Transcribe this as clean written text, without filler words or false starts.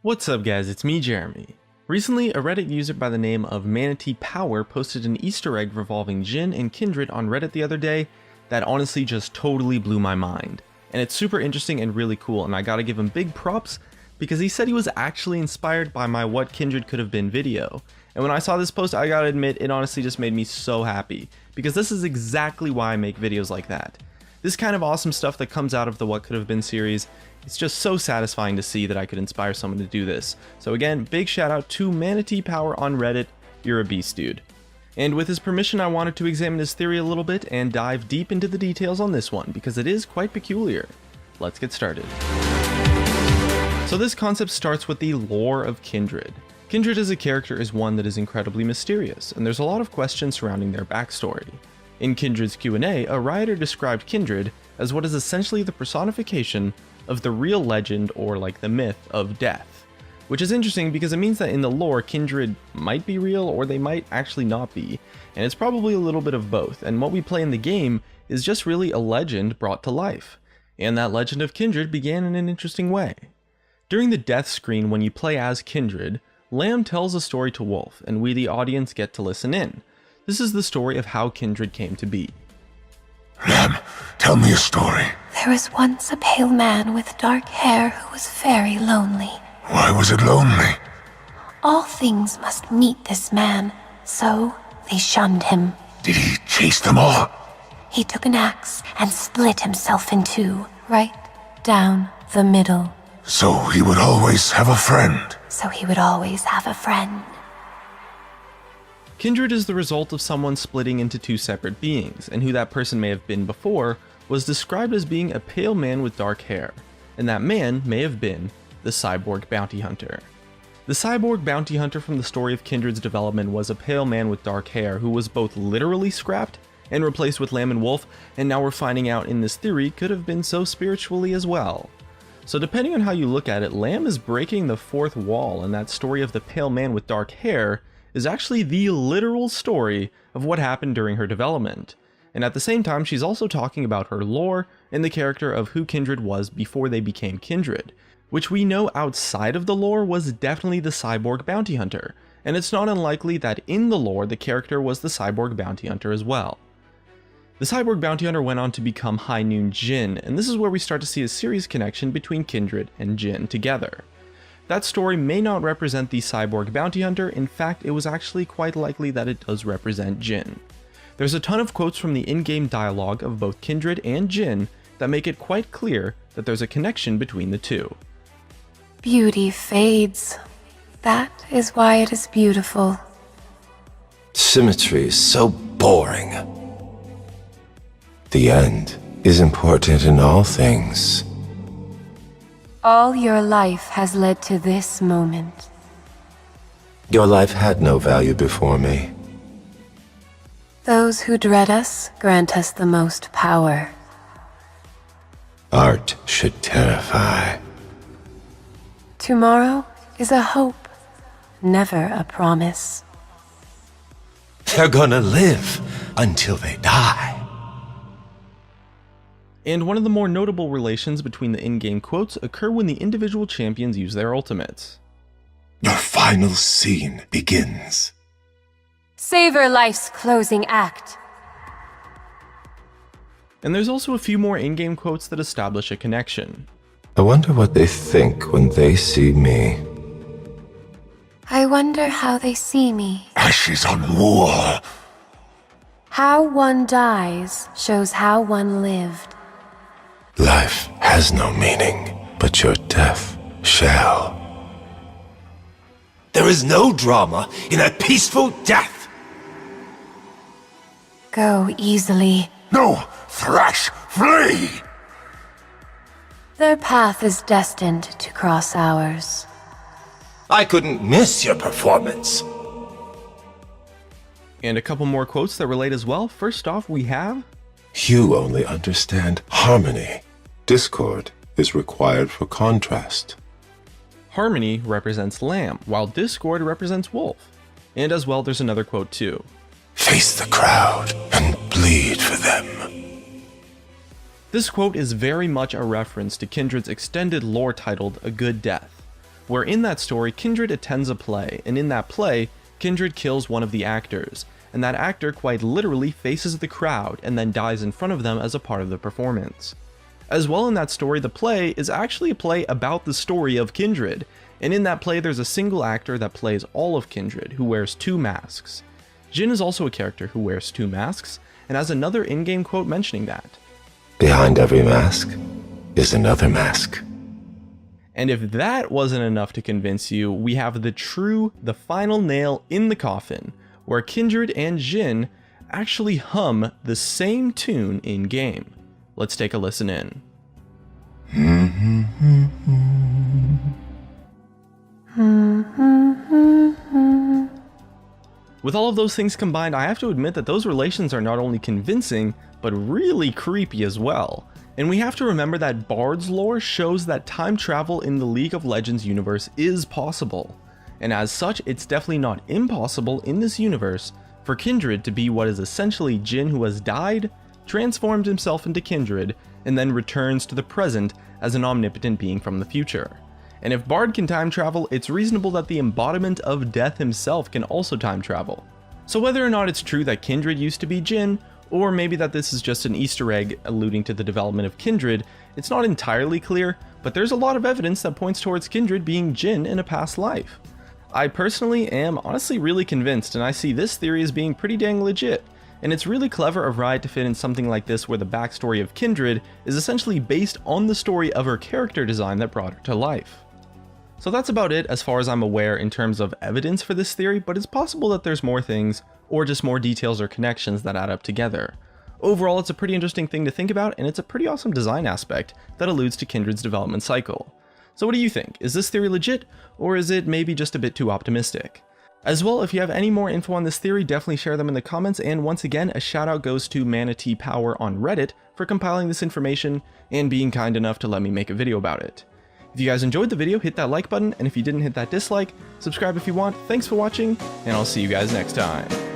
What's up guys, it's me Jeremy. Recently, a Reddit user by the name of Manatee Power posted an Easter egg revolving Jin and Kindred on Reddit the other day that honestly just totally blew my mind. And it's super interesting and really cool, and I gotta give him big props because he said he was actually inspired by my What Kindred Could Have Been video. And when I saw this post, I gotta admit, it honestly just made me so happy, because this is exactly why I make videos like that. This kind of awesome stuff that comes out of the What Could Have Been series, it's just so satisfying to see that I could inspire someone to do this. So again, big shout out to Manatee Power on Reddit, you're a beast dude. And with his permission, I wanted to examine his theory a little bit and dive deep into the details on this one, because it is quite peculiar. Let's get started. So this concept starts with the lore of Kindred. Kindred as a character is one that is incredibly mysterious, and there's a lot of questions surrounding their backstory. In Kindred's Q&A, a writer described Kindred as what is essentially the personification of the real legend, or like the myth, of death. Which is interesting because it means that in the lore, Kindred might be real or they might actually not be, and it's probably a little bit of both, and what we play in the game is just really a legend brought to life. And that legend of Kindred began in an interesting way. During the death screen when you play as Kindred, Lamb tells a story to Wolf, and we the audience get to listen in. This is the story of how Kindred came to be. Lamb, tell me a story. There was once a pale man with dark hair who was very lonely. Why was it lonely? All things must meet this man, so they shunned him. Did he chase them all? He took an axe and split himself in two, right down the middle. So he would always have a friend. So he would always have a friend. Kindred is the result of someone splitting into two separate beings, and who that person may have been before was described as being a pale man with dark hair, and that man may have been the cyborg bounty hunter. The cyborg bounty hunter from the story of Kindred's development was a pale man with dark hair who was both literally scrapped and replaced with Lamb and Wolf, and now we're finding out in this theory could have been so spiritually as well. So depending on how you look at it, Lamb is breaking the fourth wall, and that story of the pale man with dark hair is actually the literal story of what happened during her development. And at the same time, she's also talking about her lore and the character of who Kindred was before they became Kindred, which we know outside of the lore was definitely the cyborg bounty hunter, and it's not unlikely that in the lore the character was the cyborg bounty hunter as well. The cyborg bounty hunter went on to become High Noon Jin, and this is where we start to see a serious connection between Kindred and Jin together. That story may not represent the cyborg bounty hunter, in fact it was actually quite likely that it does represent Jin. There's a ton of quotes from the in-game dialogue of both Kindred and Jin that make it quite clear that there's a connection between the two. Beauty fades. That is why it is beautiful. Symmetry is so boring. The end is important in all things. All your life has led to this moment. Your life had no value before me. Those who dread us grant us the most power. Art should terrify. Tomorrow is a hope, never a promise. They're gonna live until they die. And one of the more notable relations between the in-game quotes occur when the individual champions use their ultimates. Your final scene begins. Savor life's closing act. And there's also a few more in-game quotes that establish a connection. I wonder what they think when they see me. I wonder how they see me. Ashes on war. How one dies shows how one lived. Life has no meaning, but your death shall. There is no drama in a peaceful death. Go easily. No, Thrash, flee! Their path is destined to cross ours. I couldn't miss your performance. And a couple more quotes that relate as well. First off, we have, You only understand harmony. Discord is required for contrast. Harmony represents Lamb, while Discord represents Wolf. And as well, there's another quote too. Face the crowd and bleed for them. This quote is very much a reference to Kindred's extended lore titled A Good Death. where in that story, Kindred attends a play, and in that play, Kindred kills one of the actors, and that actor quite literally faces the crowd and then dies in front of them as a part of the performance. As well, in that story, the play is actually a play about the story of Kindred, and in that play there's a single actor that plays all of Kindred, who wears 2 masks. Jin is also a character who wears 2 masks, and has another in-game quote mentioning that. Behind every mask is another mask. And if that wasn't enough to convince you, we have the final nail in the coffin, where Kindred and Jin actually hum the same tune in-game. Let's take a listen in. With all of those things combined, I have to admit that those relations are not only convincing, but really creepy as well. And we have to remember that Bard's lore shows that time travel in the League of Legends universe is possible. And as such, it's definitely not impossible in this universe for Kindred to be what is essentially Jin who has died, transformed himself into Kindred, and then returns to the present as an omnipotent being from the future. And if Bard can time travel, it's reasonable that the embodiment of Death himself can also time travel. So whether or not it's true that Kindred used to be Jin, or maybe that this is just an Easter egg alluding to the development of Kindred, it's not entirely clear, but there's a lot of evidence that points towards Kindred being Jin in a past life. I personally am honestly really convinced, and I see this theory as being pretty dang legit, and it's really clever of Riot to fit in something like this where the backstory of Kindred is essentially based on the story of her character design that brought her to life. So that's about it as far as I'm aware in terms of evidence for this theory, but it's possible that there's more things, or just more details or connections that add up together. Overall, it's a pretty interesting thing to think about, and it's a pretty awesome design aspect that alludes to Kindred's development cycle. So what do you think? Is this theory legit, or is it maybe just a bit too optimistic? As well, if you have any more info on this theory, definitely share them in the comments, and once again, a shout out goes to Manatee Power on Reddit for compiling this information and being kind enough to let me make a video about it. If you guys enjoyed the video, hit that like button, and if you didn't hit that dislike, subscribe if you want. Thanks for watching, and I'll see you guys next time.